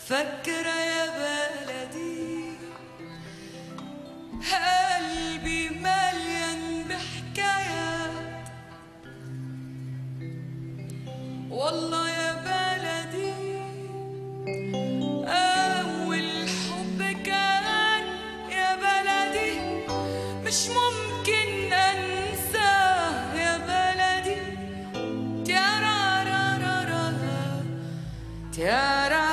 فكرة يا بلدي قلبي مليان بحكايات، والله يا بلدي أول حب كان يا بلدي مش ممكن أنساه يا بلدي. تيارا را را را تيارا